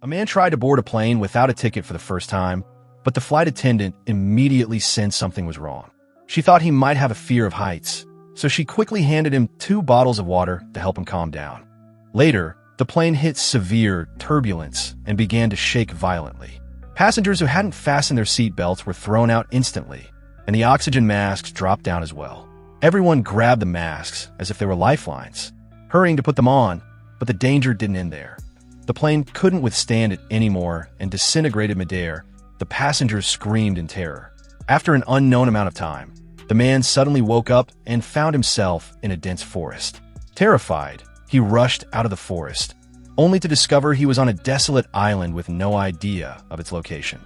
A man tried to board a plane without a ticket for the first time, but the flight attendant immediately sensed something was wrong. She thought he might have a fear of heights, so she quickly handed him 2 bottles of water to help him calm down. Later, the plane hit severe turbulence and began to shake violently. Passengers who hadn't fastened their seat belts were thrown out instantly, and the oxygen masks dropped down as well. Everyone grabbed the masks as if they were lifelines, hurrying to put them on, but the danger didn't end there. The plane couldn't withstand it anymore and disintegrated midair. The passengers screamed in terror. After an unknown amount of time, the man suddenly woke up and found himself in a dense forest. Terrified, he rushed out of the forest, only to discover he was on a desolate island with no idea of its location.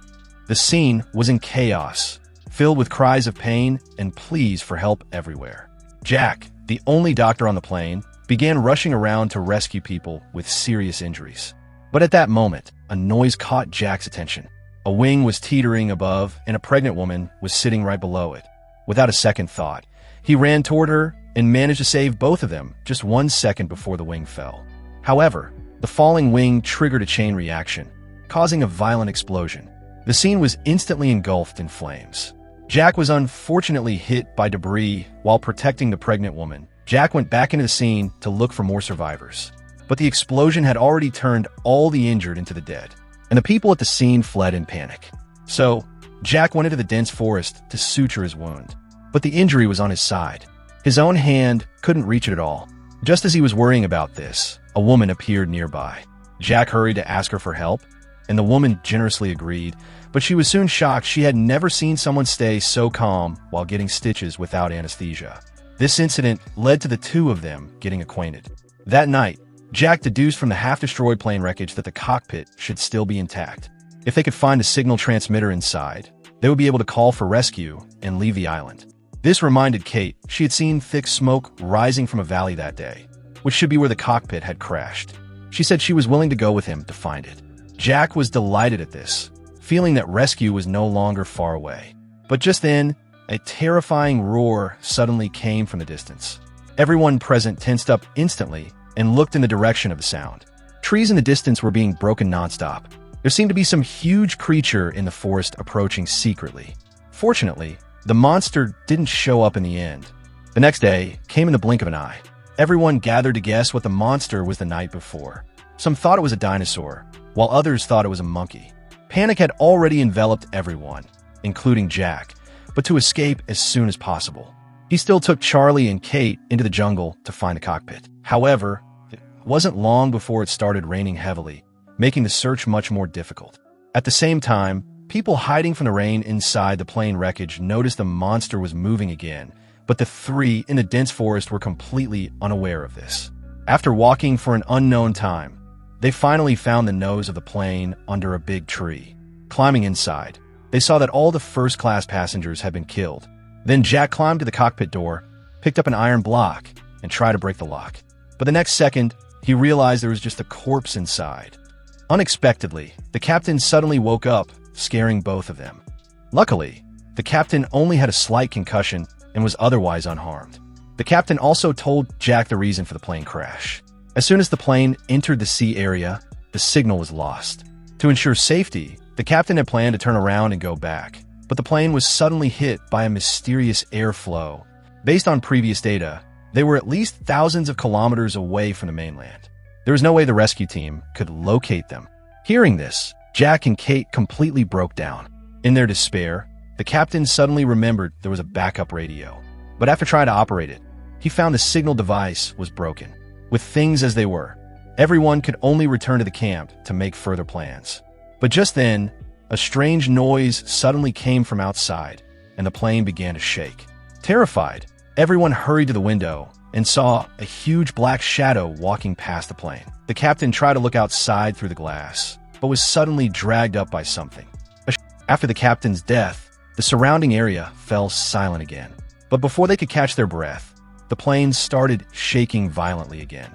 The scene was in chaos, filled with cries of pain and pleas for help everywhere. Jack, the only doctor on the plane, began rushing around to rescue people with serious injuries. But at that moment, a noise caught Jack's attention. A wing was teetering above, and a pregnant woman was sitting right below it. Without a second thought, he ran toward her and managed to save both of them just 1 second before the wing fell. However, the falling wing triggered a chain reaction, causing a violent explosion. The scene was instantly engulfed in flames. Jack was unfortunately hit by debris while protecting the pregnant woman. Jack went back into the scene to look for more survivors. But the explosion had already turned all the injured into the dead, and the people at the scene fled in panic. So, Jack went into the dense forest to suture his wound. But the injury was on his side. His own hand couldn't reach it at all. Just as he was worrying about this, a woman appeared nearby. Jack hurried to ask her for help, and the woman generously agreed, but she was soon shocked. She had never seen someone stay so calm while getting stitches without anesthesia. This incident led to the two of them getting acquainted. That night, Jack deduced from the half-destroyed plane wreckage that the cockpit should still be intact. If they could find a signal transmitter inside, they would be able to call for rescue and leave the island. This reminded Kate she had seen thick smoke rising from a valley that day, which should be where the cockpit had crashed. She said she was willing to go with him to find it. Jack was delighted at this, feeling that rescue was no longer far away. But just then, a terrifying roar suddenly came from the distance. Everyone present tensed up instantly and looked in the direction of the sound. Trees in the distance were being broken nonstop. There seemed to be some huge creature in the forest approaching secretly. Fortunately, the monster didn't show up in the end. The next day came in the blink of an eye. Everyone gathered to guess what the monster was the night before. Some thought it was a dinosaur, while others thought it was a monkey. Panic had already enveloped everyone, including Jack, but to escape as soon as possible. He still took Charlie and Kate into the jungle to find the cockpit. However, it wasn't long before it started raining heavily, making the search much more difficult. At the same time, people hiding from the rain inside the plane wreckage noticed the monster was moving again, but the three in the dense forest were completely unaware of this. After walking for an unknown time, they finally found the nose of the plane under a big tree. Climbing inside, they saw that all the first-class passengers had been killed. Then Jack climbed to the cockpit door, picked up an iron block, and tried to break the lock. But the next second, he realized there was just a corpse inside. Unexpectedly, the captain suddenly woke up, scaring both of them. Luckily, the captain only had a slight concussion and was otherwise unharmed. The captain also told Jack the reason for the plane crash. As soon as the plane entered the sea area, the signal was lost. To ensure safety, the captain had planned to turn around and go back, but the plane was suddenly hit by a mysterious airflow. Based on previous data, they were at least thousands of kilometers away from the mainland. There was no way the rescue team could locate them. Hearing this, Jack and Kate completely broke down. In their despair, the captain suddenly remembered there was a backup radio. But after trying to operate it, he found the signal device was broken. With things as they were, everyone could only return to the camp to make further plans. But just then, a strange noise suddenly came from outside, and the plane began to shake. Terrified, everyone hurried to the window and saw a huge black shadow walking past the plane. The captain tried to look outside through the glass, but was suddenly dragged up by something. After the captain's death, the surrounding area fell silent again. But before they could catch their breath, the plane started shaking violently again.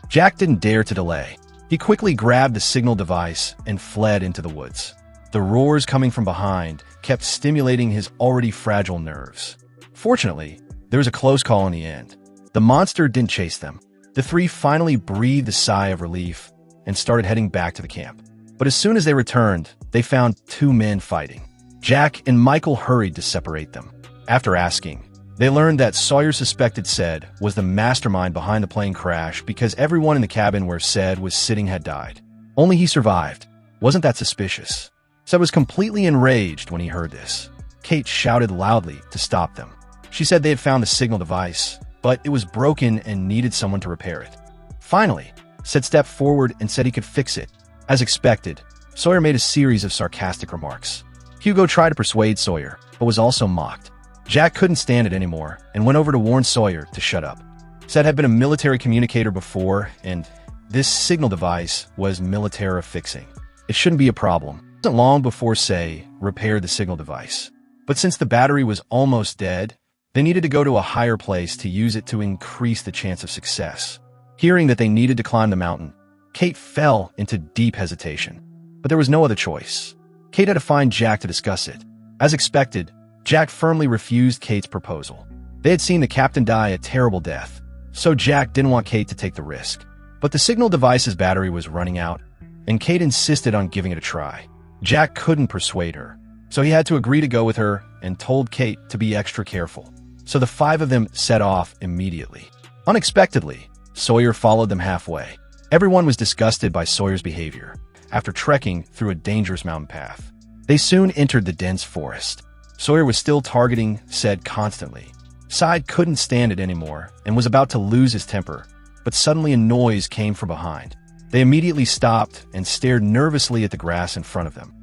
Jack didn't dare to delay. He quickly grabbed the signal device and fled into the woods. The roars coming from behind kept stimulating his already fragile nerves. Fortunately, there was a close call in the end. The monster didn't chase them. The three finally breathed a sigh of relief and started heading back to the camp. But as soon as they returned, they found two men fighting. Jack and Michael hurried to separate them. After asking, they learned that Sawyer suspected Said was the mastermind behind the plane crash because everyone in the cabin where Said was sitting had died. Only he survived. Wasn't that suspicious? Said was completely enraged when he heard this. Kate shouted loudly to stop them. She said they had found the signal device, but it was broken and needed someone to repair it. Finally, Said stepped forward and said he could fix it. As expected, Sawyer made a series of sarcastic remarks. Hugo tried to persuade Sawyer, but was also mocked. Jack couldn't stand it anymore and went over to warn Sawyer to shut up. Said had been a military communicator before, and this signal device was military fixing. It shouldn't be a problem. It wasn't long before Say repaired the signal device. But since the battery was almost dead, they needed to go to a higher place to use it to increase the chance of success. Hearing that they needed to climb the mountain, Kate fell into deep hesitation. But there was no other choice. Kate had to find Jack to discuss it. As expected, Jack firmly refused Kate's proposal. They had seen the captain die a terrible death, so Jack didn't want Kate to take the risk. But the signal device's battery was running out, and Kate insisted on giving it a try. Jack couldn't persuade her, so he had to agree to go with her and told Kate to be extra careful. So the five of them set off immediately. Unexpectedly, Sawyer followed them halfway. Everyone was disgusted by Sawyer's behavior after trekking through a dangerous mountain path. They soon entered the dense forest. Sawyer was still targeting Said constantly. Said couldn't stand it anymore and was about to lose his temper, but suddenly a noise came from behind. They immediately stopped and stared nervously at the grass in front of them.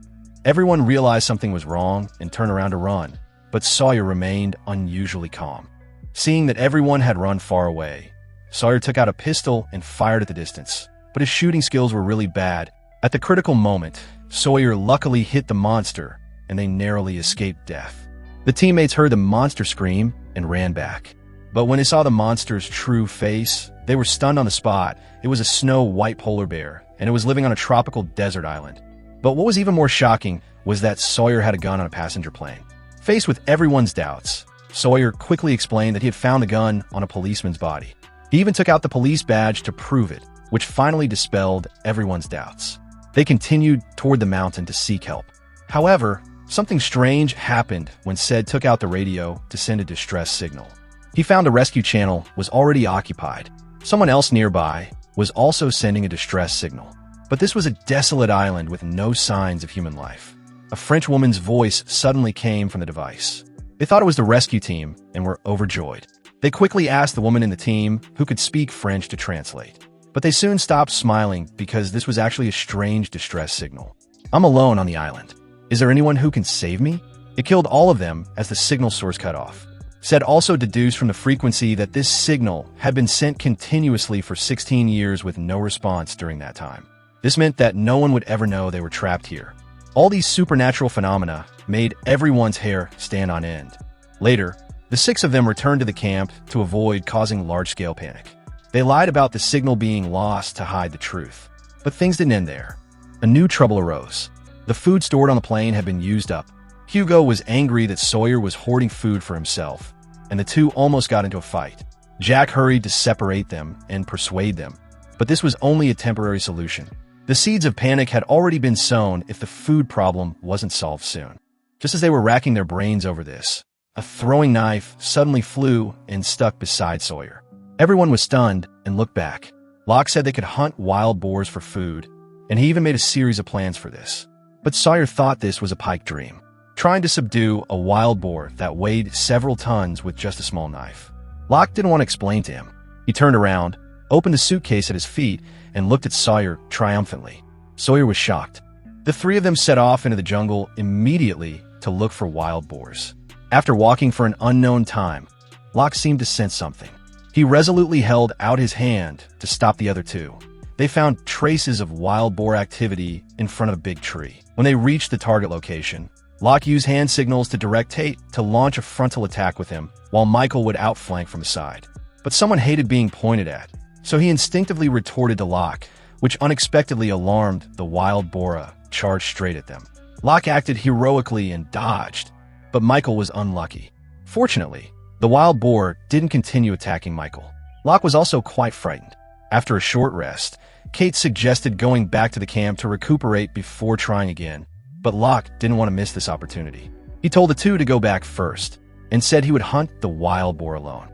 Everyone realized something was wrong and turned around to run, but Sawyer remained unusually calm. Seeing that everyone had run far away, Sawyer took out a pistol and fired at the distance, but his shooting skills were really bad. At the critical moment, Sawyer luckily hit the monster, and they narrowly escaped death. The teammates heard the monster scream and ran back. But when they saw the monster's true face, they were stunned on the spot. It was a snow-white polar bear, and it was living on a tropical desert island. But what was even more shocking was that Sawyer had a gun on a passenger plane. Faced with everyone's doubts, Sawyer quickly explained that he had found the gun on a policeman's body. He even took out the police badge to prove it, which finally dispelled everyone's doubts. They continued toward the mountain to seek help. However, something strange happened when Said took out the radio to send a distress signal. He found the rescue channel was already occupied. Someone else nearby was also sending a distress signal. But this was a desolate island with no signs of human life. A Frenchwoman's voice suddenly came from the device. They thought it was the rescue team and were overjoyed. They quickly asked the woman in the team who could speak French to translate. But they soon stopped smiling because this was actually a strange distress signal. "I'm alone on the island. Is there anyone who can save me?" It killed all of them as the signal source cut off. Said also deduced from the frequency that this signal had been sent continuously for 16 years with no response during that time. This meant that no one would ever know they were trapped here. All these supernatural phenomena made everyone's hair stand on end. Later, the six of them returned to the camp to avoid causing large-scale panic. They lied about the signal being lost to hide the truth. But things didn't end there. A new trouble arose. The food stored on the plane had been used up. Hugo was angry that Sawyer was hoarding food for himself, and the two almost got into a fight. Jack hurried to separate them and persuade them, but this was only a temporary solution. The seeds of panic had already been sown if the food problem wasn't solved soon. Just as they were racking their brains over this, a throwing knife suddenly flew and stuck beside Sawyer. Everyone was stunned and looked back. Locke said they could hunt wild boars for food, and he even made a series of plans for this. But Sawyer thought this was a pipe dream, trying to subdue a wild boar that weighed several tons with just a small knife. Locke didn't want to explain to him. He turned around, opened the suitcase at his feet, and looked at Sawyer triumphantly. Sawyer was shocked. The three of them set off into the jungle immediately to look for wild boars. After walking for an unknown time, Locke seemed to sense something. He resolutely held out his hand to stop the other two. They found traces of wild boar activity in front of a big tree. When they reached the target location, Locke used hand signals to direct Tate to launch a frontal attack with him, while Michael would outflank from the side. But someone hated being pointed at, so he instinctively retorted to Locke, which unexpectedly alarmed the wild boar charged straight at them. Locke acted heroically and dodged, but Michael was unlucky. Fortunately, the wild boar didn't continue attacking Michael. Locke was also quite frightened. After a short rest, Kate suggested going back to the camp to recuperate before trying again, but Locke didn't want to miss this opportunity. He told the two to go back first, and said he would hunt the wild boar alone.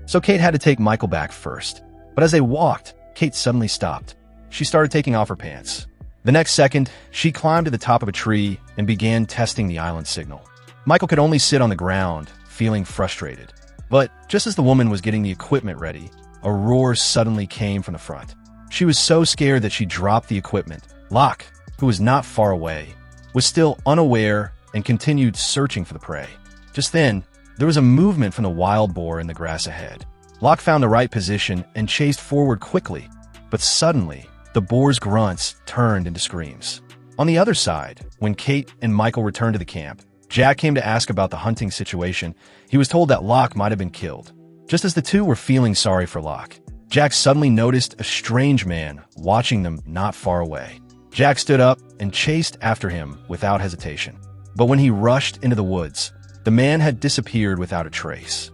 So Kate had to take Michael back first, but as they walked, Kate suddenly stopped. She started taking off her pants. The next second, she climbed to the top of a tree and began testing the island signal. Michael could only sit on the ground, feeling frustrated. But just as the woman was getting the equipment ready, a roar suddenly came from the front. She was so scared that she dropped the equipment. Locke, who was not far away, was still unaware and continued searching for the prey. Just then, there was a movement from the wild boar in the grass ahead. Locke found the right position and chased forward quickly, but suddenly, the boar's grunts turned into screams. On the other side, when Kate and Michael returned to the camp, Jack came to ask about the hunting situation. He was told that Locke might have been killed. Just as the two were feeling sorry for Locke, Jack suddenly noticed a strange man watching them not far away. Jack stood up and chased after him without hesitation. But when he rushed into the woods, the man had disappeared without a trace.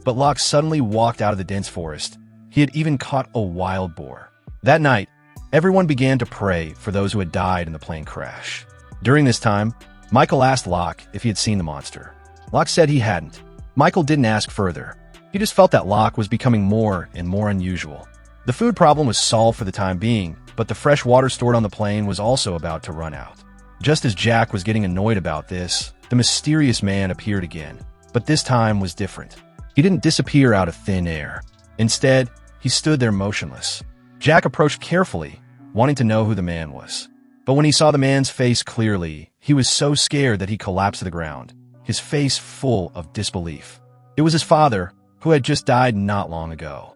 But Locke suddenly walked out of the dense forest. He had even caught a wild boar. That night, everyone began to pray for those who had died in the plane crash. During this time, Michael asked Locke if he had seen the monster. Locke said he hadn't. Michael didn't ask further. He just felt that Locke was becoming more and more unusual. The food problem was solved for the time being, but the fresh water stored on the plane was also about to run out. Just as Jack was getting annoyed about this, the mysterious man appeared again, but this time was different. He didn't disappear out of thin air. Instead, he stood there motionless. Jack approached carefully, wanting to know who the man was. But when he saw the man's face clearly, he was so scared that he collapsed to the ground, his face full of disbelief. It was his father, who had just died not long ago.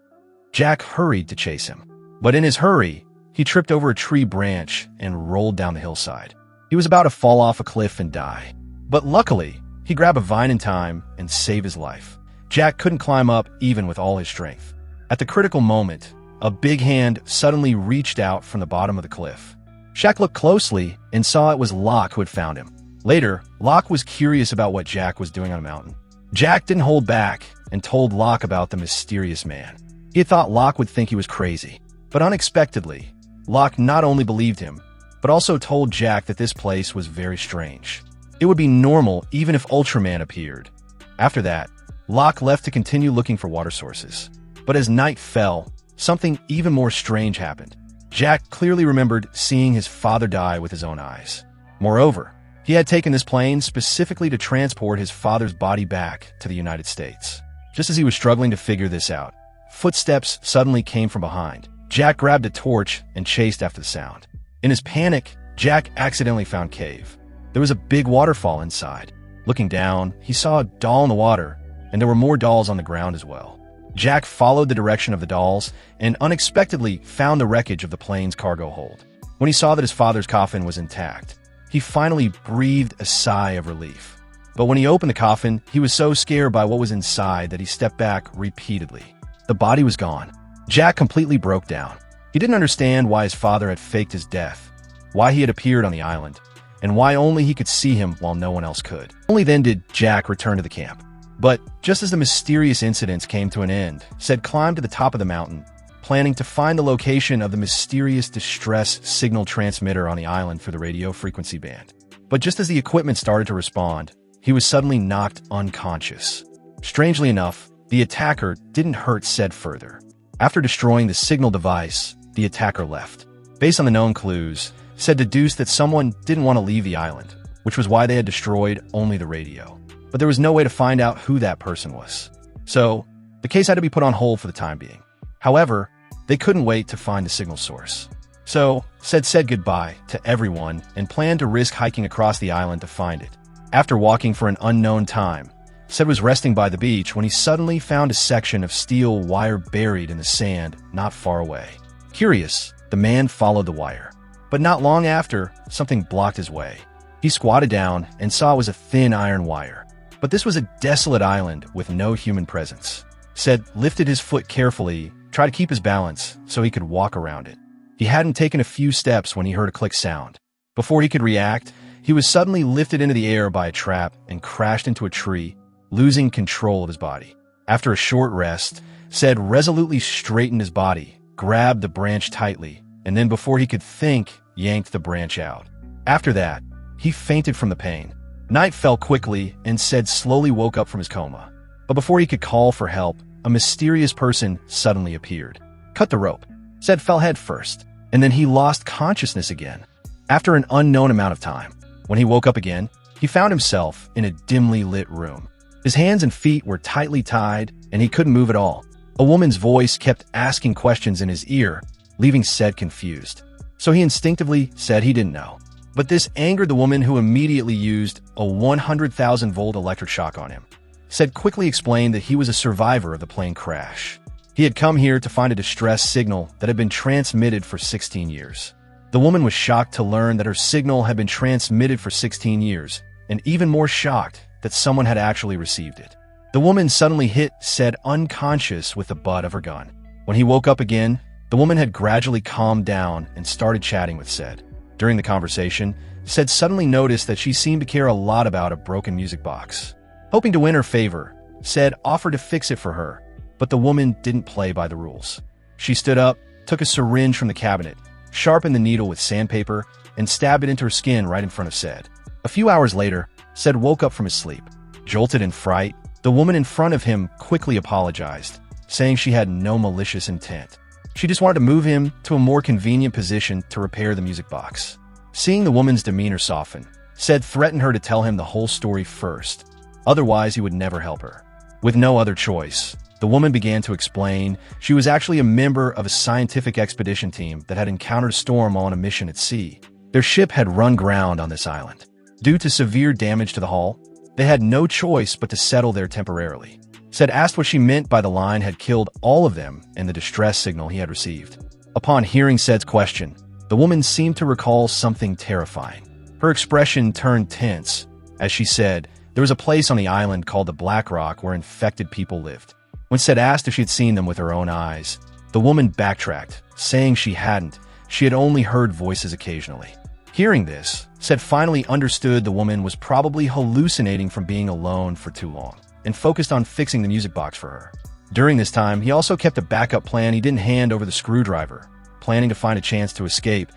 Jack hurried to chase him, but in his hurry, he tripped over a tree branch and rolled down the hillside. He was about to fall off a cliff and die. But luckily, he grabbed a vine in time and saved his life. Jack couldn't climb up even with all his strength. At the critical moment, a big hand suddenly reached out from the bottom of the cliff. Jack looked closely and saw it was Locke who had found him. Later, Locke was curious about what Jack was doing on a mountain. Jack didn't hold back and told Locke about the mysterious man. He had thought Locke would think he was crazy, but unexpectedly, Locke not only believed him, but also told Jack that this place was very strange. It would be normal even if Ultraman appeared. After that, Locke left to continue looking for water sources. But as night fell, something even more strange happened. Jack clearly remembered seeing his father die with his own eyes. Moreover, he had taken this plane specifically to transport his father's body back to the United States. Just as he was struggling to figure this out, footsteps suddenly came from behind. Jack grabbed a torch and chased after the sound. In his panic, Jack accidentally found a cave. There was a big waterfall inside. Looking down, he saw a doll in the water, and there were more dolls on the ground as well. Jack followed the direction of the dolls and unexpectedly found the wreckage of the plane's cargo hold. When he saw that his father's coffin was intact, he finally breathed a sigh of relief. But when he opened the coffin, he was so scared by what was inside that he stepped back repeatedly. The body was gone. Jack completely broke down. He didn't understand why his father had faked his death, why he had appeared on the island, and why only he could see him while no one else could. Only then did Jack return to the camp. But just as the mysterious incidents came to an end, Sid climbed to the top of the mountain, planning to find the location of the mysterious distress signal transmitter on the island for the radio frequency band. But just as the equipment started to respond, he was suddenly knocked unconscious. Strangely enough, the attacker didn't hurt Sid further. After destroying the signal device, the attacker left. Based on the known clues, Sid deduced that someone didn't want to leave the island, which was why they had destroyed only the radio. But there was no way to find out who that person was. So, the case had to be put on hold for the time being. However, they couldn't wait to find the signal source. So, Sid said goodbye to everyone and planned to risk hiking across the island to find it. After walking for an unknown time, Sid was resting by the beach when he suddenly found a section of steel wire buried in the sand not far away. Curious, the man followed the wire. But not long after, something blocked his way. He squatted down and saw it was a thin iron wire. But this was a desolate island with no human presence. Sid lifted his foot carefully, tried to keep his balance so he could walk around it. He hadn't taken a few steps when he heard a click sound. Before he could react, he was suddenly lifted into the air by a trap and crashed into a tree, losing control of his body. After a short rest, Sid resolutely straightened his body, grabbed the branch tightly, and then before he could think, yanked the branch out. After that, he fainted from the pain. Night fell quickly, and Said slowly woke up from his coma. But before he could call for help, a mysterious person suddenly appeared. Cut the rope. Said fell head first, and then he lost consciousness again. After an unknown amount of time, when he woke up again, he found himself in a dimly lit room. His hands and feet were tightly tied, and he couldn't move at all. A woman's voice kept asking questions in his ear, leaving Said confused. So he instinctively said he didn't know. But this angered the woman, who immediately used a 100,000-volt electric shock on him. Said quickly explained that he was a survivor of the plane crash. He had come here to find a distress signal that had been transmitted for 16 years. The woman was shocked to learn that her signal had been transmitted for 16 years, and even more shocked that someone had actually received it. The woman suddenly hit Said unconscious with the butt of her gun. When he woke up again, the woman had gradually calmed down and started chatting with Said. During the conversation, Said suddenly noticed that she seemed to care a lot about a broken music box. Hoping to win her favor, Said offered to fix it for her, but the woman didn't play by the rules. She stood up, took a syringe from the cabinet, sharpened the needle with sandpaper, and stabbed it into her skin right in front of Said. A few hours later, Said woke up from his sleep. Jolted in fright, the woman in front of him quickly apologized, saying she had no malicious intent. She just wanted to move him to a more convenient position to repair the music box. Seeing the woman's demeanor soften, Said threatened her to tell him the whole story first. Otherwise, he would never help her. With no other choice, the woman began to explain she was actually a member of a scientific expedition team that had encountered a storm while on a mission at sea. Their ship had run ground on this island. Due to severe damage to the hull, they had no choice but to settle there temporarily. Said asked what she meant by the line had killed all of them and the distress signal he had received. Upon hearing Said's question, the woman seemed to recall something terrifying. Her expression turned tense as she said there was a place on the island called the Black Rock where infected people lived. When Said asked if she had seen them with her own eyes, the woman backtracked, saying she hadn't. She had only heard voices occasionally. Hearing this, Said finally understood the woman was probably hallucinating from being alone for too long, and focused on fixing the music box for her. During this time, he also kept a backup plan. He didn't hand over the screwdriver, planning to find a chance to escape.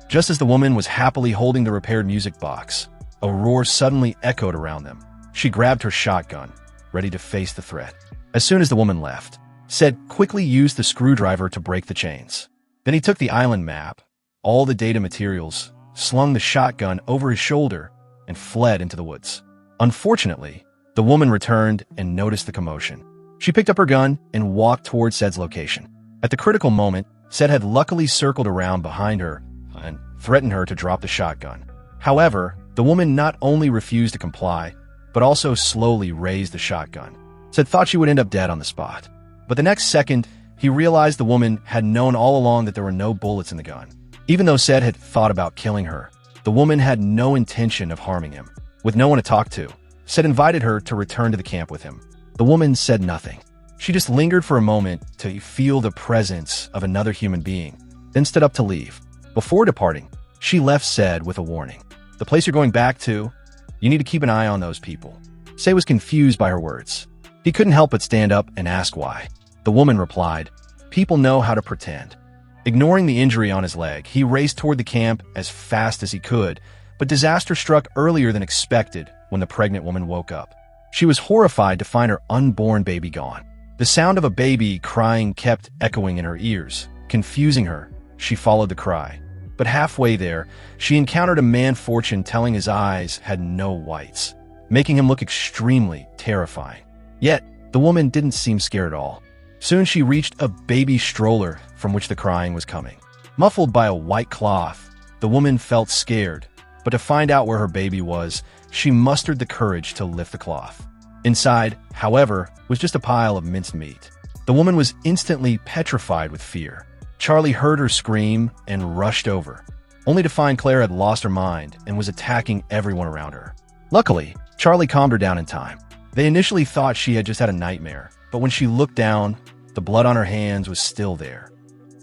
Just as the woman was happily holding the repaired music box, a roar suddenly echoed around them. She grabbed her shotgun, ready to face the threat. As soon as the woman left, Said quickly used the screwdriver to break the chains. Then he took the island map, all the data materials, slung the shotgun over his shoulder, and fled into the woods. Unfortunately, the woman returned and noticed the commotion. She picked up her gun and walked towards Said's location. At the critical moment, Said had luckily circled around behind her and threatened her to drop the shotgun. However, the woman not only refused to comply, but also slowly raised the shotgun. Said thought she would end up dead on the spot. But the next second, he realized the woman had known all along that there were no bullets in the gun. Even though Said had thought about killing her, the woman had no intention of harming him. With no one to talk to, Said invited her to return to the camp with him. The woman said nothing. She just lingered for a moment to feel the presence of another human being, then stood up to leave. Before departing, she left Said with a warning. The place you're going back to, you need to keep an eye on those people. Said was confused by her words. He couldn't help but stand up and ask why. The woman replied, "People know how to pretend." Ignoring the injury on his leg, he raced toward the camp as fast as he could, but disaster struck earlier than expected when the pregnant woman woke up. She was horrified to find her unborn baby gone. The sound of a baby crying kept echoing in her ears. Confusing her, she followed the cry. But halfway there, she encountered a man fortune telling his eyes had no whites, making him look extremely terrifying. Yet, the woman didn't seem scared at all. Soon she reached a baby stroller from which the crying was coming. Muffled by a white cloth, the woman felt scared, but to find out where her baby was, she mustered the courage to lift the cloth. Inside, however, was just a pile of minced meat. The woman was instantly petrified with fear. Charlie heard her scream and rushed over, only to find Claire had lost her mind and was attacking everyone around her. Luckily, Charlie calmed her down in time. They initially thought she had just had a nightmare, but when she looked down, the blood on her hands was still there.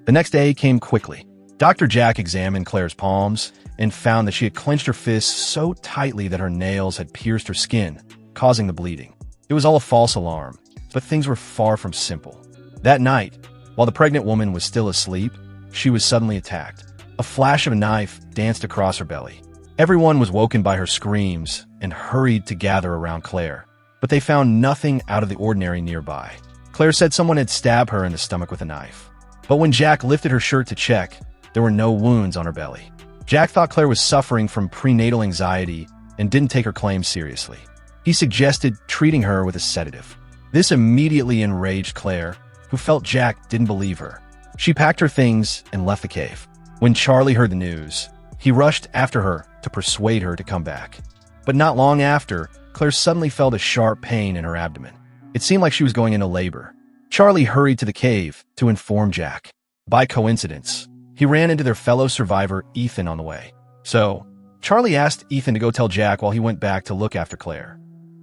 The next day came quickly. Dr. Jack examined Claire's palms and found that she had clenched her fists so tightly that her nails had pierced her skin, causing the bleeding. It was all a false alarm, but things were far from simple. That night, while the pregnant woman was still asleep, she was suddenly attacked. A flash of a knife danced across her belly. Everyone was woken by her screams and hurried to gather around Claire, but they found nothing out of the ordinary nearby. Claire said someone had stabbed her in the stomach with a knife. But when Jack lifted her shirt to check, there were no wounds on her belly. Jack thought Claire was suffering from prenatal anxiety and didn't take her claims seriously. He suggested treating her with a sedative. This immediately enraged Claire, who felt Jack didn't believe her. She packed her things and left the cave. When Charlie heard the news, he rushed after her to persuade her to come back. But not long after, Claire suddenly felt a sharp pain in her abdomen. It seemed like she was going into labor. Charlie hurried to the cave to inform Jack. By coincidence, he ran into their fellow survivor Ethan on the way. So, Charlie asked Ethan to go tell Jack while he went back to look after Claire.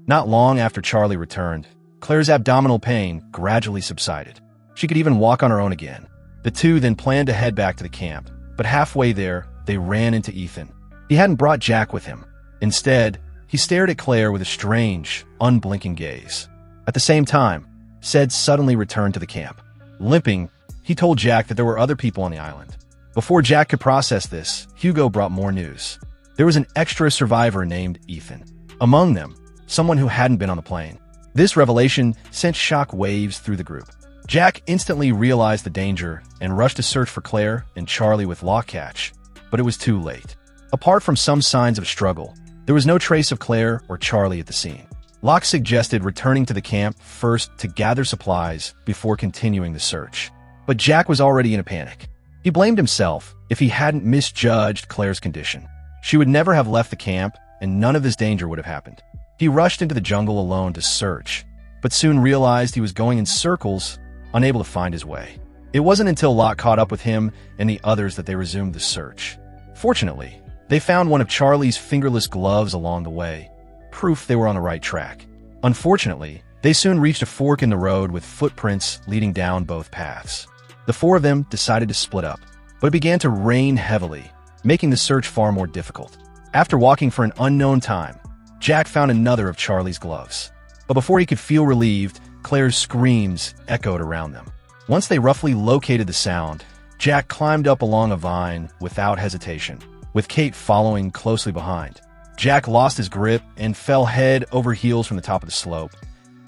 Not long after Charlie returned, Claire's abdominal pain gradually subsided. She could even walk on her own again. The two then planned to head back to the camp, but halfway there, they ran into Ethan. He hadn't brought Jack with him. Instead, he stared at Claire with a strange, unblinking gaze. At the same time, Sed suddenly returned to the camp. Limping, he told Jack that there were other people on the island. Before Jack could process this, Hugo brought more news. There was an extra survivor named Ethan. Among them, someone who hadn't been on the plane. This revelation sent shock waves through the group. Jack instantly realized the danger and rushed to search for Claire and Charlie with Locke catch, but it was too late. Apart from some signs of struggle, there was no trace of Claire or Charlie at the scene. Locke suggested returning to the camp first to gather supplies before continuing the search. But Jack was already in a panic. He blamed himself if he hadn't misjudged Claire's condition. She would never have left the camp, and none of this danger would have happened. He rushed into the jungle alone to search, but soon realized he was going in circles, unable to find his way. It wasn't until Locke caught up with him and the others that they resumed the search. Fortunately, they found one of Charlie's fingerless gloves along the way, proof they were on the right track. Unfortunately, they soon reached a fork in the road with footprints leading down both paths. The four of them decided to split up, but it began to rain heavily, making the search far more difficult. After walking for an unknown time, Jack found another of Charlie's gloves. But before he could feel relieved, Claire's screams echoed around them. Once they roughly located the sound, Jack climbed up along a vine without hesitation, with Kate following closely behind. Jack lost his grip and fell head over heels from the top of the slope.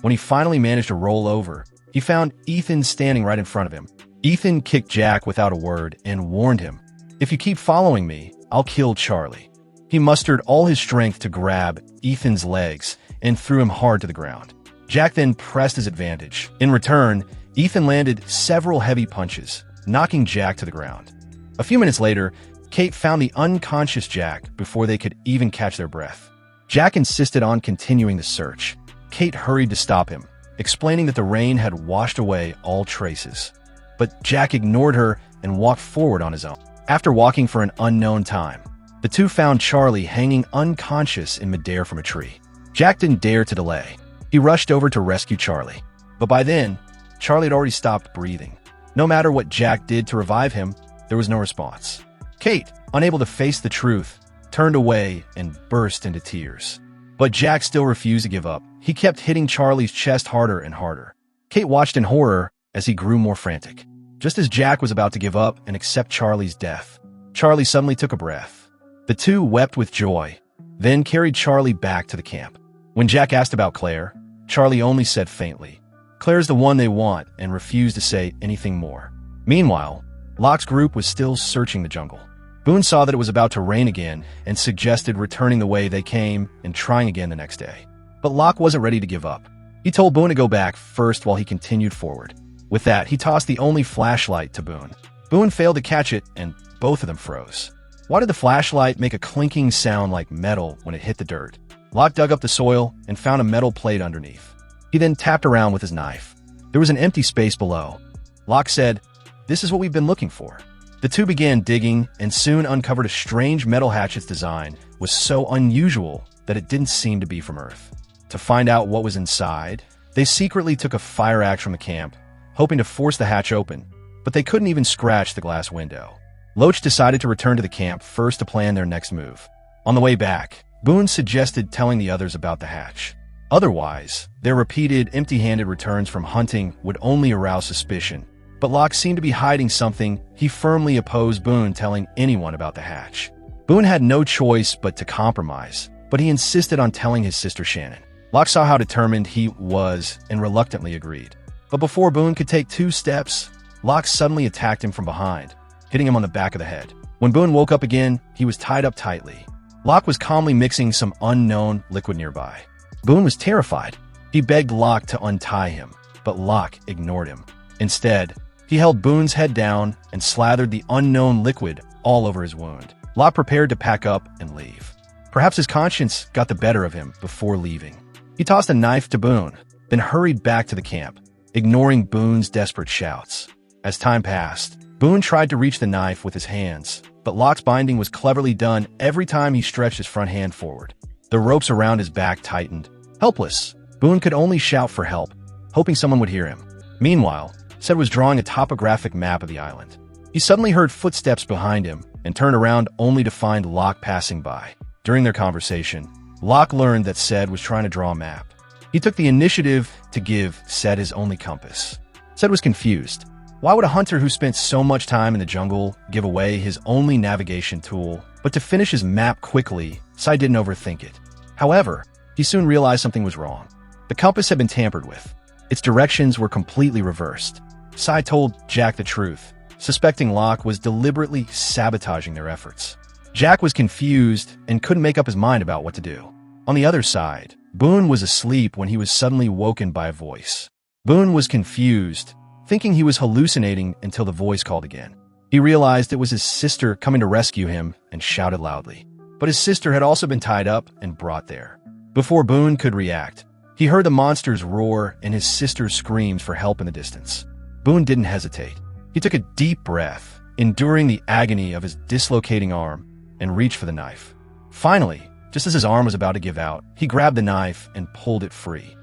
When he finally managed to roll over, he found Ethan standing right in front of him. Ethan kicked Jack without a word and warned him, "If you keep following me, I'll kill Charlie." He mustered all his strength to grab Ethan's legs and threw him hard to the ground. Jack then pressed his advantage. In return, Ethan landed several heavy punches, knocking Jack to the ground. A few minutes later, Kate found the unconscious Jack before they could even catch their breath. Jack insisted on continuing the search. Kate hurried to stop him, explaining that the rain had washed away all traces. But Jack ignored her and walked forward on his own. After walking for an unknown time, the two found Charlie hanging unconscious in midair from a tree. Jack didn't dare to delay. He rushed over to rescue Charlie. But by then, Charlie had already stopped breathing. No matter what Jack did to revive him, there was no response. Kate, unable to face the truth, turned away and burst into tears. But Jack still refused to give up. He kept hitting Charlie's chest harder and harder. Kate watched in horror as he grew more frantic. Just as Jack was about to give up and accept Charlie's death, Charlie suddenly took a breath. The two wept with joy, then carried Charlie back to the camp. When Jack asked about Claire, Charlie only said faintly, "Claire's the one they want," and refused to say anything more. Meanwhile, Locke's group was still searching the jungle. Boone saw that it was about to rain again and suggested returning the way they came and trying again the next day. But Locke wasn't ready to give up. He told Boone to go back first while he continued forward. With that, he tossed the only flashlight to Boone. Boone failed to catch it, and both of them froze. Why did the flashlight make a clinking sound like metal when it hit the dirt? Locke dug up the soil and found a metal plate underneath. He then tapped around with his knife. There was an empty space below. Locke said, "This is what we've been looking for." The two began digging and soon uncovered a strange metal hatchet's design was so unusual that it didn't seem to be from Earth. To find out what was inside, they secretly took a fire axe from the camp, hoping to force the hatch open, but they couldn't even scratch the glass window. Locke decided to return to the camp first to plan their next move. On the way back, Boone suggested telling the others about the hatch. Otherwise, their repeated empty-handed returns from hunting would only arouse suspicion, but Locke seemed to be hiding something. He firmly opposed Boone telling anyone about the hatch. Boone had no choice but to compromise, but he insisted on telling his sister Shannon. Locke saw how determined he was and reluctantly agreed. But before Boone could take 2 steps, Locke suddenly attacked him from behind, hitting him on the back of the head. When Boone woke up again, he was tied up tightly. Locke was calmly mixing some unknown liquid nearby. Boone was terrified. He begged Locke to untie him, but Locke ignored him. Instead, he held Boone's head down and slathered the unknown liquid all over his wound. Locke prepared to pack up and leave. Perhaps his conscience got the better of him before leaving. He tossed a knife to Boone, then hurried back to the camp, ignoring Boone's desperate shouts. As time passed, Boone tried to reach the knife with his hands, but Locke's binding was cleverly done every time he stretched his front hand forward. The ropes around his back tightened. Helpless, Boone could only shout for help, hoping someone would hear him. Meanwhile, Sed was drawing a topographic map of the island. He suddenly heard footsteps behind him and turned around only to find Locke passing by. During their conversation, Locke learned that Sed was trying to draw a map. He took the initiative to give Sed his only compass. Sed was confused. Why would a hunter who spent so much time in the jungle give away his only navigation tool? But to finish his map quickly, Sed didn't overthink it. However, he soon realized something was wrong. The compass had been tampered with. Its directions were completely reversed. Sed told Jack the truth, suspecting Locke was deliberately sabotaging their efforts. Jack was confused and couldn't make up his mind about what to do. On the other side, Boone was asleep when he was suddenly woken by a voice. Boone was confused, thinking he was hallucinating until the voice called again. He realized it was his sister coming to rescue him and shouted loudly. But his sister had also been tied up and brought there. Before Boone could react, he heard the monsters roar and his sister's screams for help in the distance. Boone didn't hesitate. He took a deep breath, enduring the agony of his dislocating arm, and reached for the knife. Finally, just as his arm was about to give out, he grabbed the knife and pulled it free,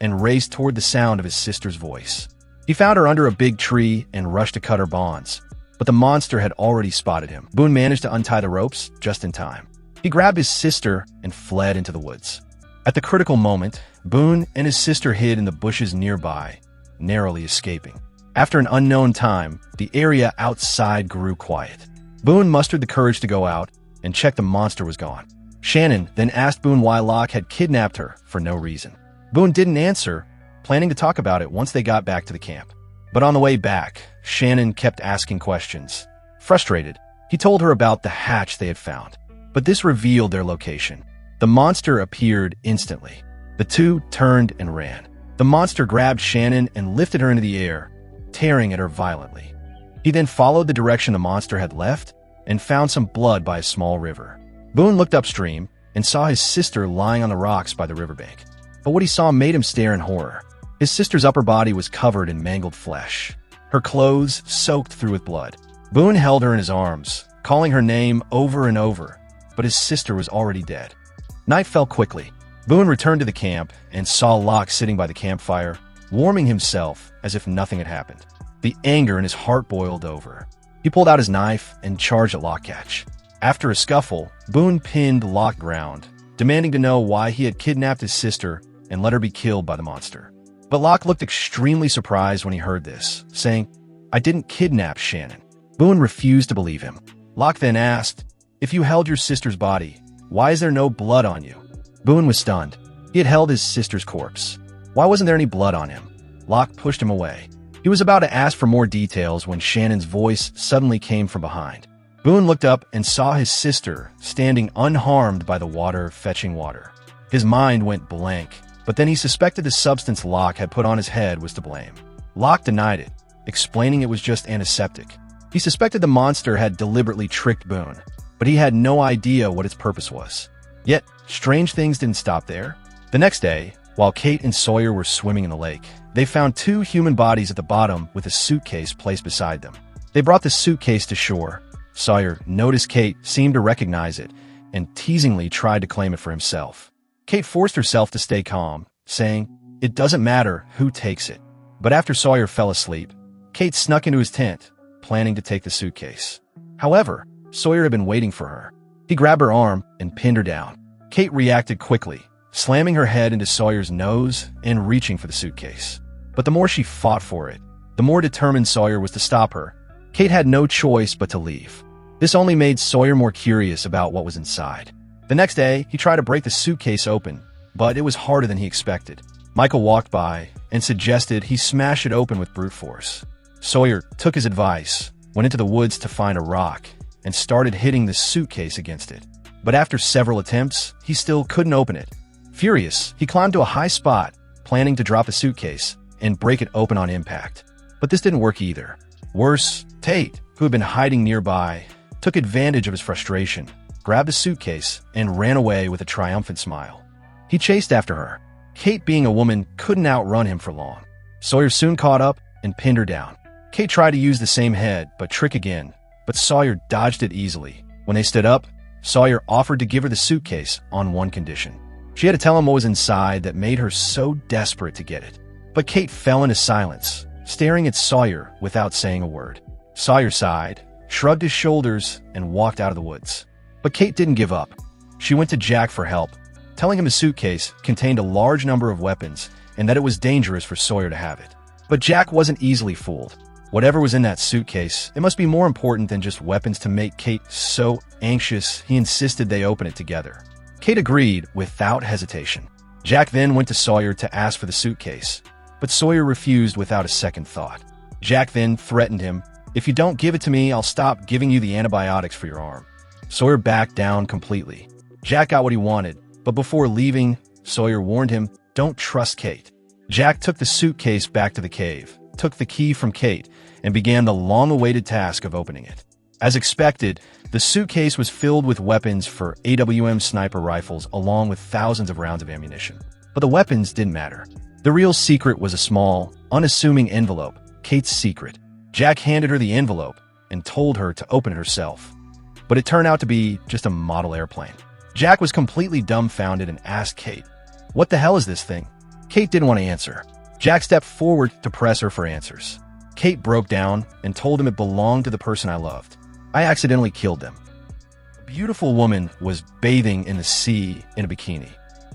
and raced toward the sound of his sister's voice. He found her under a big tree and rushed to cut her bonds, but the monster had already spotted him. Boone managed to untie the ropes just in time. He grabbed his sister and fled into the woods. At the critical moment, Boone and his sister hid in the bushes nearby, narrowly escaping. After an unknown time, the area outside grew quiet. Boone mustered the courage to go out and check the monster was gone. Shannon then asked Boone why Locke had kidnapped her for no reason. Boone didn't answer, planning to talk about it once they got back to the camp. But on the way back, Shannon kept asking questions. Frustrated, he told her about the hatch they had found. But this revealed their location. The monster appeared instantly. The two turned and ran. The monster grabbed Shannon and lifted her into the air, tearing at her violently. He then followed the direction the monster had left and found some blood by a small river. Boone looked upstream and saw his sister lying on the rocks by the riverbank. But what he saw made him stare in horror. His sister's upper body was covered in mangled flesh, her clothes soaked through with blood. Boone held her in his arms, calling her name over and over, but his sister was already dead. Night fell quickly. Boone returned to the camp and saw Locke sitting by the campfire, warming himself as if nothing had happened. The anger in his heart boiled over. He pulled out his knife and charged at Locke. After a scuffle, Boone pinned Locke ground, demanding to know why he had kidnapped his sister and let her be killed by the monster. But Locke looked extremely surprised when he heard this, saying, "I didn't kidnap Shannon." Boone refused to believe him. Locke then asked, "If you held your sister's body, why is there no blood on you?" Boone was stunned. He had held his sister's corpse. Why wasn't there any blood on him? Locke pushed him away. He was about to ask for more details when Shannon's voice suddenly came from behind. Boone looked up and saw his sister standing unharmed by the water fetching water. His mind went blank, but then he suspected the substance Locke had put on his head was to blame. Locke denied it, explaining it was just antiseptic. He suspected the monster had deliberately tricked Boone, but he had no idea what its purpose was. Yet, strange things didn't stop there. The next day, while Kate and Sawyer were swimming in the lake, they found two human bodies at the bottom with a suitcase placed beside them. They brought the suitcase to shore. Sawyer noticed Kate seemed to recognize it and teasingly tried to claim it for himself. Kate forced herself to stay calm, saying, "It doesn't matter who takes it." But after Sawyer fell asleep, Kate snuck into his tent, planning to take the suitcase. However, Sawyer had been waiting for her. He grabbed her arm and pinned her down. Kate reacted quickly, slamming her head into Sawyer's nose and reaching for the suitcase. But the more she fought for it, the more determined Sawyer was to stop her. Kate had no choice but to leave. This only made Sawyer more curious about what was inside. The next day, he tried to break the suitcase open, but it was harder than he expected. Michael walked by and suggested he smash it open with brute force. Sawyer took his advice, went into the woods to find a rock, and started hitting the suitcase against it. But after several attempts, he still couldn't open it. Furious, he climbed to a high spot, planning to drop the suitcase and break it open on impact. But this didn't work either. Worse, Tate, who had been hiding nearby, took advantage of his frustration, grabbed the suitcase, and ran away with a triumphant smile. He chased after her. Kate, being a woman, couldn't outrun him for long. Sawyer soon caught up and pinned her down. Kate tried to use the same head, but trick again, but Sawyer dodged it easily. When they stood up, Sawyer offered to give her the suitcase on one condition. She had to tell him what was inside that made her so desperate to get it. But Kate fell into silence, staring at Sawyer without saying a word. Sawyer sighed, shrugged his shoulders, and walked out of the woods. But Kate didn't give up. She went to Jack for help, telling him the suitcase contained a large number of weapons and that it was dangerous for Sawyer to have it. But Jack wasn't easily fooled. Whatever was in that suitcase, it must be more important than just weapons to make Kate so anxious he insisted they open it together. Kate agreed without hesitation. Jack then went to Sawyer to ask for the suitcase, but Sawyer refused without a second thought. Jack then threatened him, "If you don't give it to me, I'll stop giving you the antibiotics for your arm." Sawyer backed down completely. Jack got what he wanted, but before leaving, Sawyer warned him, "Don't trust Kate." Jack took the suitcase back to the cave, took the key from Kate, and began the long-awaited task of opening it. As expected, the suitcase was filled with weapons for AWM sniper rifles along with thousands of rounds of ammunition. But the weapons didn't matter. The real secret was a small, unassuming envelope, Kate's secret. Jack handed her the envelope and told her to open it herself. But it turned out to be just a model airplane. Jack was completely dumbfounded and asked Kate, "What the hell is this thing?" Kate didn't want to answer. Jack stepped forward to press her for answers. Kate broke down and told him it belonged to the person I loved. I accidentally killed them. A beautiful woman was bathing in the sea in a bikini,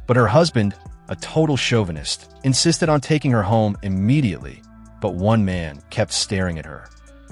but her husband, a total chauvinist, insisted on taking her home immediately, but one man kept staring at her.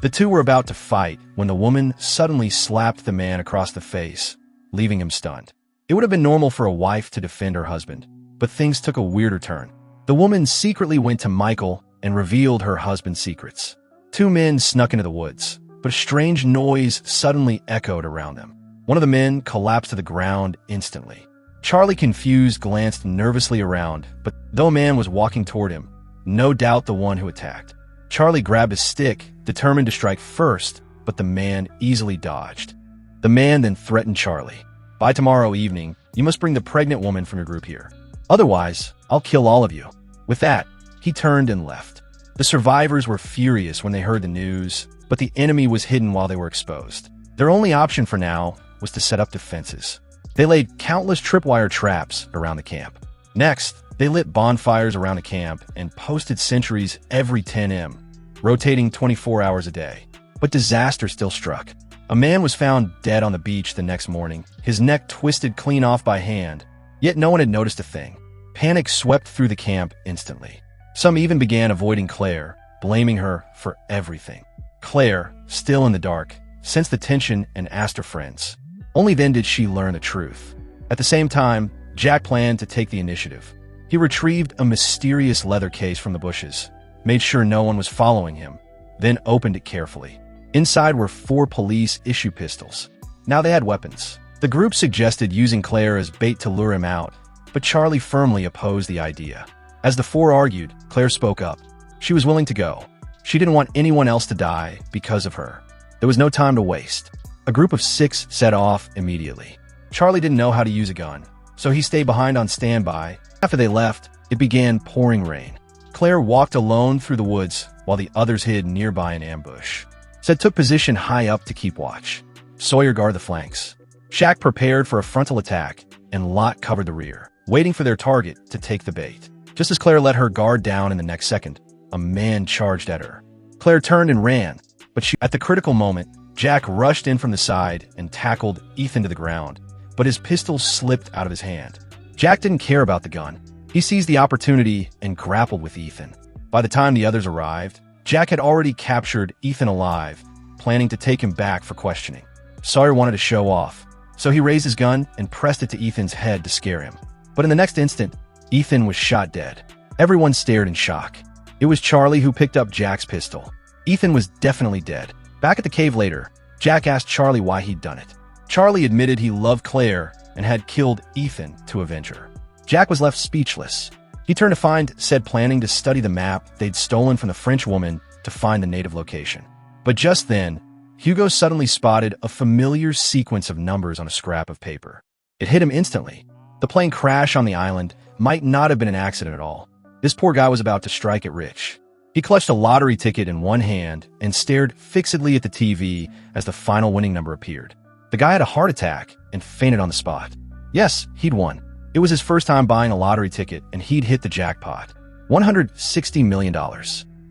The two were about to fight when the woman suddenly slapped the man across the face, leaving him stunned. It would have been normal for a wife to defend her husband, but things took a weirder turn. The woman secretly went to Michael and revealed her husband's secrets. Two men snuck into the woods, but a strange noise suddenly echoed around them. One of the men collapsed to the ground instantly. Charlie, confused, glanced nervously around, but though a man was walking toward him, no doubt the one who attacked. Charlie grabbed his stick, determined to strike first, but the man easily dodged. The man then threatened Charlie. "By tomorrow evening, you must bring the pregnant woman from your group here. Otherwise, I'll kill all of you." With that, he turned and left. The survivors were furious when they heard the news, but the enemy was hidden while they were exposed. Their only option for now was to set up defenses. They laid countless tripwire traps around the camp. Next, they lit bonfires around the camp and posted sentries every 10 m, rotating 24 hours a day. But disaster still struck. A man was found dead on the beach the next morning, his neck twisted clean off by hand, yet no one had noticed a thing. Panic swept through the camp instantly. Some even began avoiding Claire, blaming her for everything. Claire, still in the dark, sensed the tension and asked her friends. Only then did she learn the truth. At the same time, Jack planned to take the initiative. He retrieved a mysterious leather case from the bushes, made sure no one was following him, then opened it carefully. Inside were 4 police issue pistols. Now they had weapons. The group suggested using Claire as bait to lure him out, but Charlie firmly opposed the idea. As the 4 argued, Claire spoke up. She was willing to go. She didn't want anyone else to die because of her. There was no time to waste. A group of 6 set off immediately. Charlie didn't know how to use a gun, so he stayed behind on standby. After they left, it began pouring rain. Claire walked alone through the woods while the others hid nearby in ambush. Seth took position high up to keep watch. Sawyer guarded the flanks. Shaq prepared for a frontal attack, and Locke covered the rear, waiting for their target to take the bait. Just as Claire let her guard down in the next second, a man charged at her. Claire turned and ran, but at the critical moment, Jack rushed in from the side and tackled Ethan to the ground, but his pistol slipped out of his hand. Jack didn't care about the gun. He seized the opportunity and grappled with Ethan. By the time the others arrived, Jack had already captured Ethan alive, planning to take him back for questioning. Sawyer wanted to show off, so he raised his gun and pressed it to Ethan's head to scare him. But in the next instant, Ethan was shot dead. Everyone stared in shock. It was Charlie who picked up Jack's pistol. Ethan was definitely dead. Back at the cave later, Jack asked Charlie why he'd done it. Charlie admitted he loved Claire and had killed Ethan to avenge her. Jack was left speechless. He turned to find said planning to study the map they'd stolen from the Frenchwoman to find the native location. But just then, Hugo suddenly spotted a familiar sequence of numbers on a scrap of paper. It hit him instantly. The plane crash on the island might not have been an accident at all. This poor guy was about to strike it rich. He clutched a lottery ticket in one hand and stared fixedly at the TV as the final winning number appeared. The guy had a heart attack and fainted on the spot. Yes, he'd won. It was his first time buying a lottery ticket and he'd hit the jackpot. $160 million.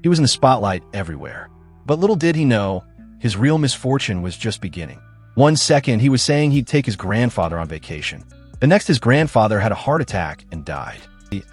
He was in the spotlight everywhere. But little did he know, his real misfortune was just beginning. One second, he was saying he'd take his grandfather on vacation. The next, his grandfather had a heart attack and died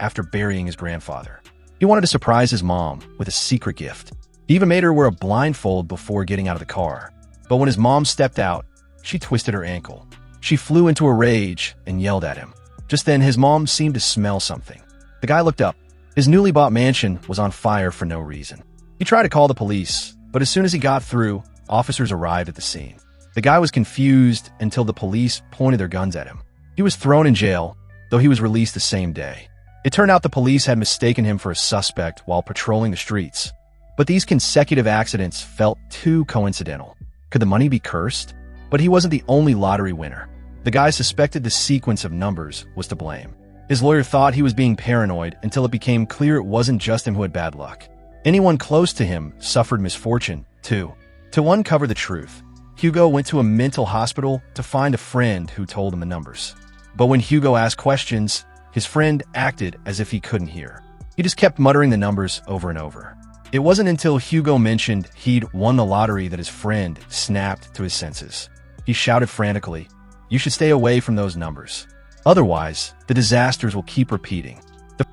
after burying his grandfather. He wanted to surprise his mom with a secret gift. He even made her wear a blindfold before getting out of the car. But when his mom stepped out, she twisted her ankle. She flew into a rage and yelled at him. Just then, his mom seemed to smell something. The guy looked up. His newly bought mansion was on fire for no reason. He tried to call the police, but as soon as he got through, officers arrived at the scene. The guy was confused until the police pointed their guns at him. He was thrown in jail, though he was released the same day. It turned out the police had mistaken him for a suspect while patrolling the streets. But these consecutive accidents felt too coincidental. Could the money be cursed? But he wasn't the only lottery winner. The guy suspected the sequence of numbers was to blame. His lawyer thought he was being paranoid until it became clear it wasn't just him who had bad luck. Anyone close to him suffered misfortune, too. To uncover the truth, Hugo went to a mental hospital to find a friend who told him the numbers. But when Hugo asked questions, his friend acted as if he couldn't hear. He just kept muttering the numbers over and over. It wasn't until Hugo mentioned he'd won the lottery that his friend snapped to his senses. He shouted frantically, "You should stay away from those numbers. Otherwise, the disasters will keep repeating."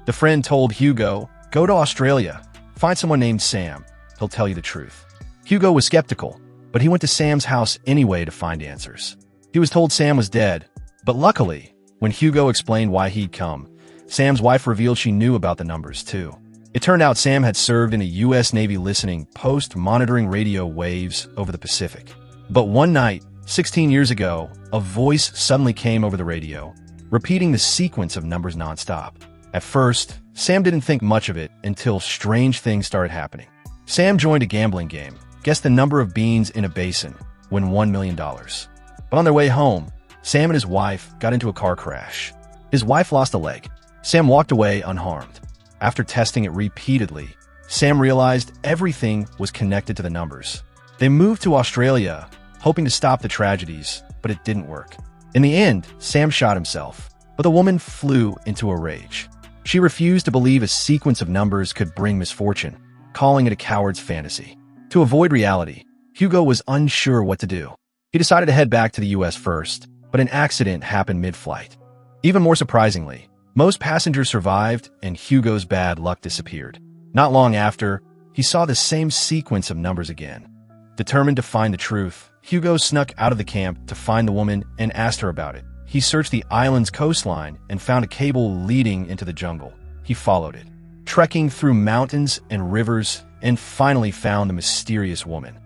The friend told Hugo, "Go to Australia. Find someone named Sam. He'll tell you the truth." Hugo was skeptical, but he went to Sam's house anyway to find answers. He was told Sam was dead, but luckily, when Hugo explained why he'd come, Sam's wife revealed she knew about the numbers too. It turned out Sam had served in a U.S. Navy listening post monitoring radio waves over the Pacific. But one night, 16 years ago, a voice suddenly came over the radio, repeating the sequence of numbers nonstop. At first, Sam didn't think much of it until strange things started happening. Sam joined a gambling game, guessed the number of beans in a basin, won $1 million. But on their way home, Sam and his wife got into a car crash. His wife lost a leg. Sam walked away unharmed. After testing it repeatedly, Sam realized everything was connected to the numbers. They moved to Australia, hoping to stop the tragedies, but it didn't work. In the end, Sam shot himself, but the woman flew into a rage. She refused to believe a sequence of numbers could bring misfortune, calling it a coward's fantasy. To avoid reality, Hugo was unsure what to do. He decided to head back to the U.S. first, but an accident happened mid-flight. Even more surprisingly, most passengers survived and Hugo's bad luck disappeared. Not long after, he saw the same sequence of numbers again. Determined to find the truth, Hugo snuck out of the camp to find the woman and asked her about it. He searched the island's coastline and found a cable leading into the jungle. He followed it, trekking through mountains and rivers, and finally found the mysterious woman.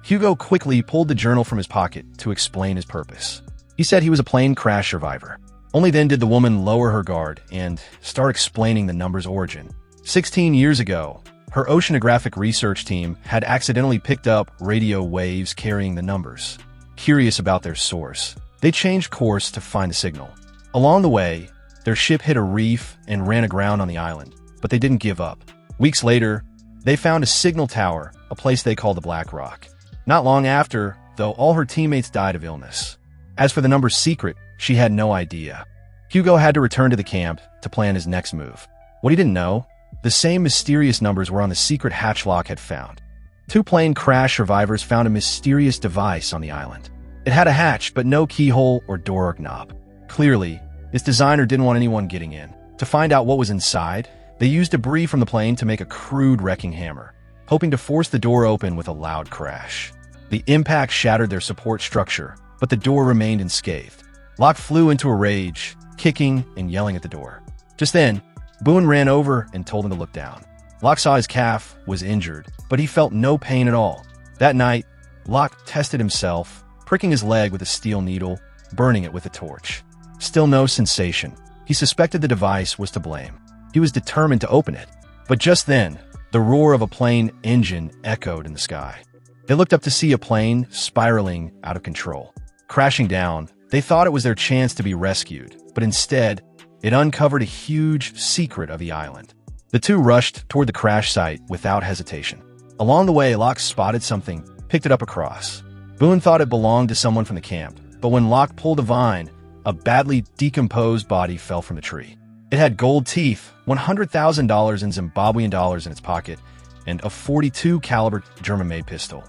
Hugo quickly pulled the journal from his pocket to explain his purpose. He said he was a plane crash survivor. Only then did the woman lower her guard and start explaining the number's origin. 16 years ago, her oceanographic research team had accidentally picked up radio waves carrying the numbers. Curious about their source, they changed course to find the signal. Along the way, their ship hit a reef and ran aground on the island, but they didn't give up. Weeks later, they found a signal tower, a place they called the Black Rock. Not long after, though, all her teammates died of illness. As for the number's secret, she had no idea. Hugo had to return to the camp to plan his next move. What he didn't know, the same mysterious numbers were on the secret hatch Locke had found. 2 plane crash survivors found a mysterious device on the island. It had a hatch, but no keyhole or door knob. Clearly, its designer didn't want anyone getting in. To find out what was inside, they used debris from the plane to make a crude wrecking hammer. hoping to force the door open with a loud crash. The impact shattered their support structure, but the door remained unscathed. Locke flew into a rage, kicking and yelling at the door. Just then, Boone ran over and told him to look down. Locke saw his calf was injured, but he felt no pain at all. That night, Locke tested himself, pricking his leg with a steel needle, burning it with a torch. Still no sensation. He suspected the device was to blame. He was determined to open it. But just then, the roar of a plane engine echoed in the sky. They looked up to see a plane spiraling out of control. Crashing down, they thought it was their chance to be rescued, but instead, it uncovered a huge secret of the island. The two rushed toward the crash site without hesitation. Along the way, Locke spotted something, picked it up across. Boone thought it belonged to someone from the camp, but when Locke pulled a vine, a badly decomposed body fell from the tree. It had gold teeth, $100,000 in Zimbabwean dollars in its pocket, and a .42 caliber German-made pistol.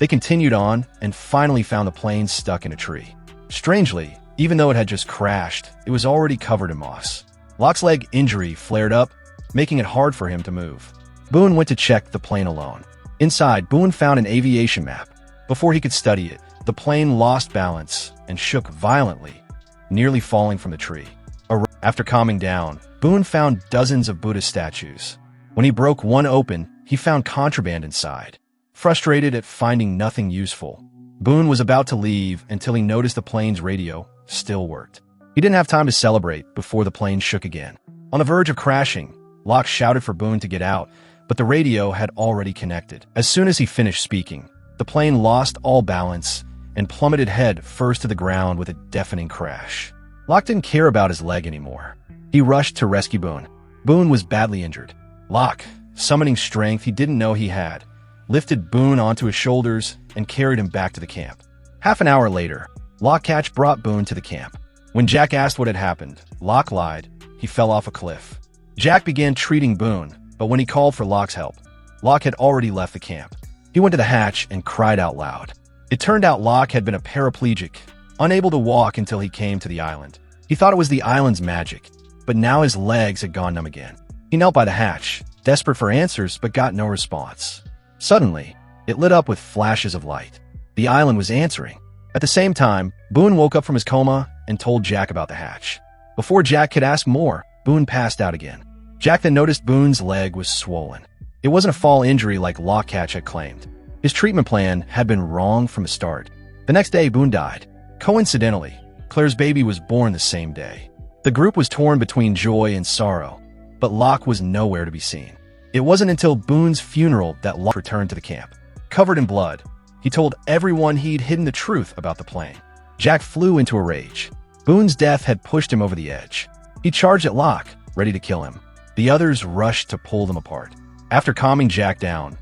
They continued on and finally found the plane stuck in a tree. Strangely, even though it had just crashed, it was already covered in moss. Locke's leg injury flared up, making it hard for him to move. Boone went to check the plane alone. Inside, Boone found an aviation map. Before he could study it, the plane lost balance and shook violently, nearly falling from the tree. After calming down, Boone found dozens of Buddha statues. When he broke one open, he found contraband inside. Frustrated at finding nothing useful, Boone was about to leave until he noticed the plane's radio still worked. He didn't have time to celebrate before the plane shook again. On the verge of crashing, Locke shouted for Boone to get out, but the radio had already connected. As soon as he finished speaking, the plane lost all balance and plummeted head first to the ground with a deafening crash. Locke didn't care about his leg anymore. He rushed to rescue Boone. Boone was badly injured. Locke, summoning strength he didn't know he had, lifted Boone onto his shoulders and carried him back to the camp. Half an hour later, Locke brought Boone to the camp. When Jack asked what had happened, Locke lied. He fell off a cliff. Jack began treating Boone, but when he called for Locke's help, Locke had already left the camp. He went to the hatch and cried out loud. It turned out Locke had been a paraplegic, unable to walk until he came to the island. He thought it was the island's magic, but now his legs had gone numb again. He knelt by the hatch, desperate for answers, but got no response. Suddenly, it lit up with flashes of light. The island was answering. At the same time, Boone woke up from his coma and told Jack about the hatch. Before Jack could ask more, Boone passed out again. Jack then noticed Boone's leg was swollen. It wasn't a fall injury like Locke had claimed. His treatment plan had been wrong from the start. The next day, Boone died. Coincidentally, Claire's baby was born the same day. The group was torn between joy and sorrow, but Locke was nowhere to be seen. It wasn't until Boone's funeral that Locke returned to the camp. Covered in blood, he told everyone he'd hidden the truth about the plane. Jack flew into a rage. Boone's death had pushed him over the edge. He charged at Locke, ready to kill him. The others rushed to pull them apart. After calming Jack down,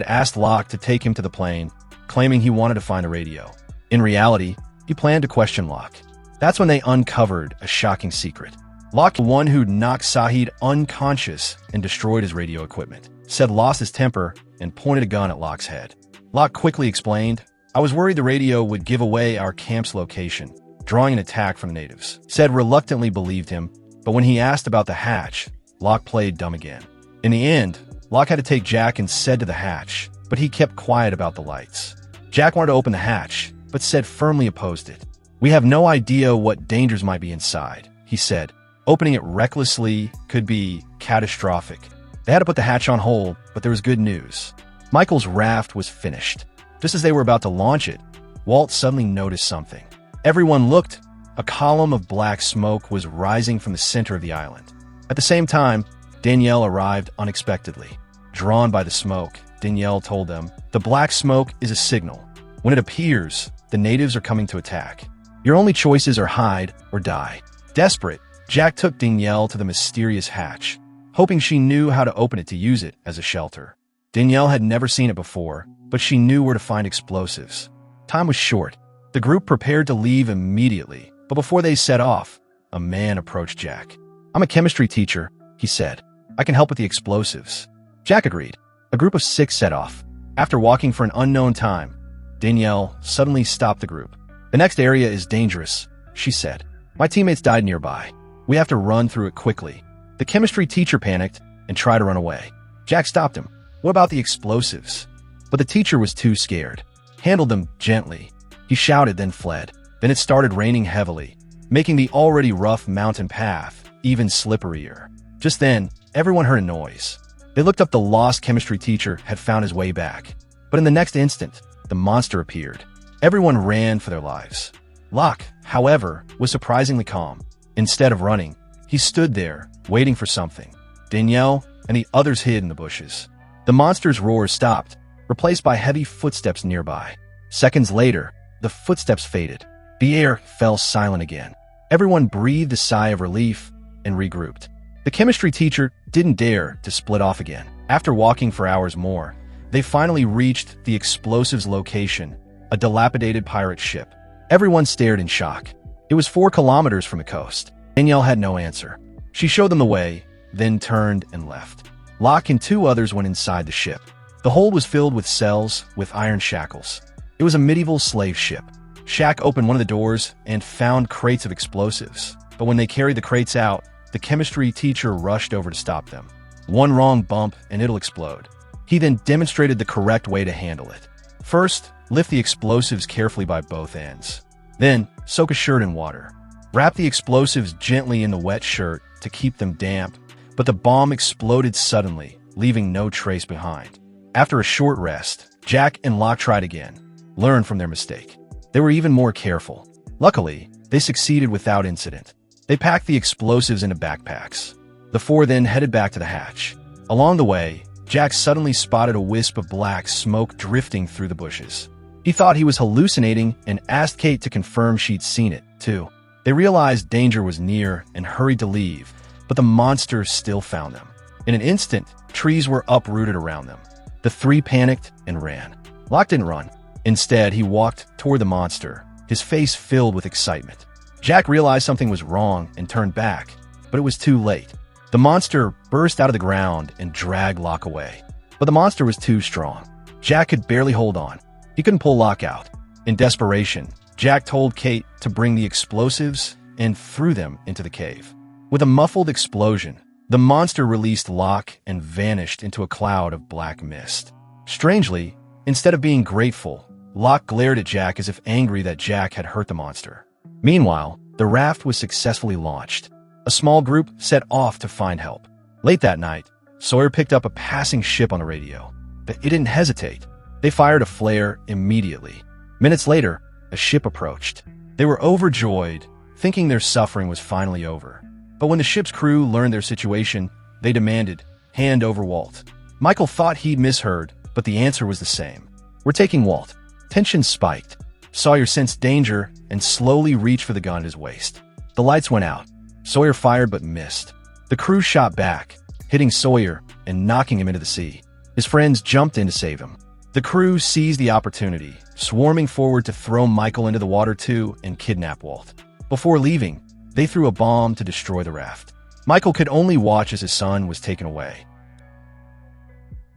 asked Locke to take him to the plane, claiming he wanted to find the radio. In reality, he planned to question Locke. That's when they uncovered a shocking secret. Locke, the one who'd knocked Sahid unconscious and destroyed his radio equipment, lost his temper and pointed a gun at Locke's head. Locke quickly explained, "I was worried the radio would give away our camp's location, drawing an attack from the natives." Reluctantly believed him, but when he asked about the hatch, Locke played dumb again. In the end, Locke had to take Jack and said to the hatch, but he kept quiet about the lights. Jack wanted to open the hatch, but firmly opposed it. "We have no idea what dangers might be inside," he said. "Opening it recklessly could be catastrophic." They had to put the hatch on hold, but there was good news. Michael's raft was finished. Just as they were about to launch it, Walt suddenly noticed something. Everyone looked. A column of black smoke was rising from the center of the island. At the same time, Danielle arrived unexpectedly. Drawn by the smoke, Danielle told them, "The black smoke is a signal. When it appears, the natives are coming to attack. Your only choices are hide or die." Desperate, Jack took Danielle to the mysterious hatch, hoping she knew how to open it to use it as a shelter. Danielle had never seen it before, but she knew where to find explosives. Time was short. The group prepared to leave immediately, but before they set off, a man approached Jack. "I'm a chemistry teacher," he said. "I can help with the explosives." Jack agreed. A group of 6 set off. After walking for an unknown time, Danielle suddenly stopped the group. "The next area is dangerous," she said. "My teammates died nearby. We have to run through it quickly." The chemistry teacher panicked and tried to run away. Jack stopped him. What about the explosives? But the teacher was too scared. Handled them gently. He shouted, then fled. Then it started raining heavily, making the already rough mountain path even slipperier. Just then, everyone heard a noise. They looked up. The lost chemistry teacher had found his way back. But in the next instant, the monster appeared. Everyone ran for their lives. Locke, however, was surprisingly calm. Instead of running, he stood there, waiting for something. Danielle and the others hid in the bushes. The monster's roar stopped, replaced by heavy footsteps nearby. Seconds later, the footsteps faded. The air fell silent again. Everyone breathed a sigh of relief and regrouped. The chemistry teacher didn't dare to split off again. After walking for hours more, they finally reached the explosives location, a dilapidated pirate ship. Everyone stared in shock. It was 4 kilometers from the coast. Danielle had no answer. She showed them the way, then turned and left. Locke and 2 others went inside the ship. The hold was filled with cells with iron shackles. It was a medieval slave ship. Shaq opened one of the doors and found crates of explosives. But when they carried the crates out, the chemistry teacher rushed over to stop them. One wrong bump and it'll explode. He then demonstrated the correct way to handle it. First, lift the explosives carefully by both ends. Then, soak a shirt in water. Wrap the explosives gently in the wet shirt to keep them damp, but the bomb exploded suddenly, leaving no trace behind. After a short rest, Jack and Locke tried again, learned from their mistake. They were even more careful. Luckily, they succeeded without incident. They packed the explosives into backpacks. The 4 then headed back to the hatch. Along the way, Jack suddenly spotted a wisp of black smoke drifting through the bushes. He thought he was hallucinating and asked Kate to confirm she'd seen it, too. They realized danger was near and hurried to leave, but the monster still found them. In an instant, trees were uprooted around them. The 3 panicked and ran. Locke didn't run. Instead, he walked toward the monster, his face filled with excitement. Jack realized something was wrong and turned back, but it was too late. The monster burst out of the ground and dragged Locke away. But the monster was too strong. Jack could barely hold on. He couldn't pull Locke out. In desperation, Jack told Kate to bring the explosives and threw them into the cave. With a muffled explosion, the monster released Locke and vanished into a cloud of black mist. Strangely, instead of being grateful, Locke glared at Jack as if angry that Jack had hurt the monster. Meanwhile, the raft was successfully launched. A small group set off to find help. Late that night, Sawyer picked up a passing ship on the radio, but it didn't hesitate. They fired a flare immediately. Minutes later, a ship approached. They were overjoyed, thinking their suffering was finally over. But when the ship's crew learned their situation, they demanded, "Hand over Walt." Michael thought he'd misheard, but the answer was the same. "We're taking Walt." Tension spiked. Sawyer sensed danger and slowly reached for the gun at his waist. The lights went out. Sawyer fired but missed. The crew shot back, hitting Sawyer and knocking him into the sea. His friends jumped in to save him. The crew seized the opportunity, swarming forward to throw Michael into the water too and kidnap Walt. Before leaving, they threw a bomb to destroy the raft. Michael could only watch as his son was taken away.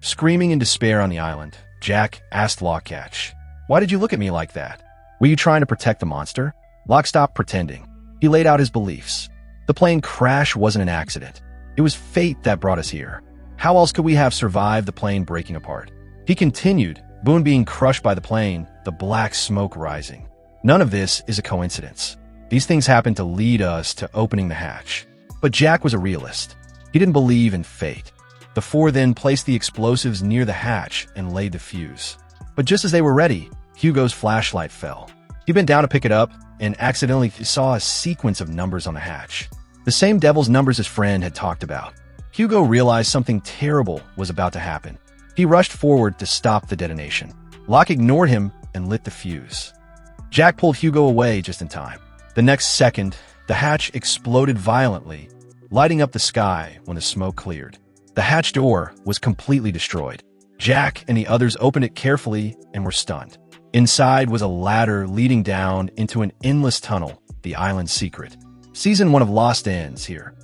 Screaming in despair on the island, Jack asked Locke, "Why did you look at me like that? Were you trying to protect the monster?" Locke stopped pretending. He laid out his beliefs. The plane crash wasn't an accident. It was fate that brought us here. How else could we have survived the plane breaking apart? He continued, Boone being crushed by the plane, the black smoke rising. None of this is a coincidence. These things happened to lead us to opening the hatch. But Jack was a realist. He didn't believe in fate. The 4 then placed the explosives near the hatch and laid the fuse. But just as they were ready, Hugo's flashlight fell. He bent down to pick it up and accidentally saw a sequence of numbers on the hatch. The same devil's numbers his friend had talked about. Hugo realized something terrible was about to happen. He rushed forward to stop the detonation. Locke ignored him and lit the fuse. Jack pulled Hugo away just in time. The next second, the hatch exploded violently, lighting up the sky when the smoke cleared. The hatch door was completely destroyed. Jack and the others opened it carefully and were stunned. Inside was a ladder leading down into an endless tunnel, the island's secret. Season 1 of Lost ends here.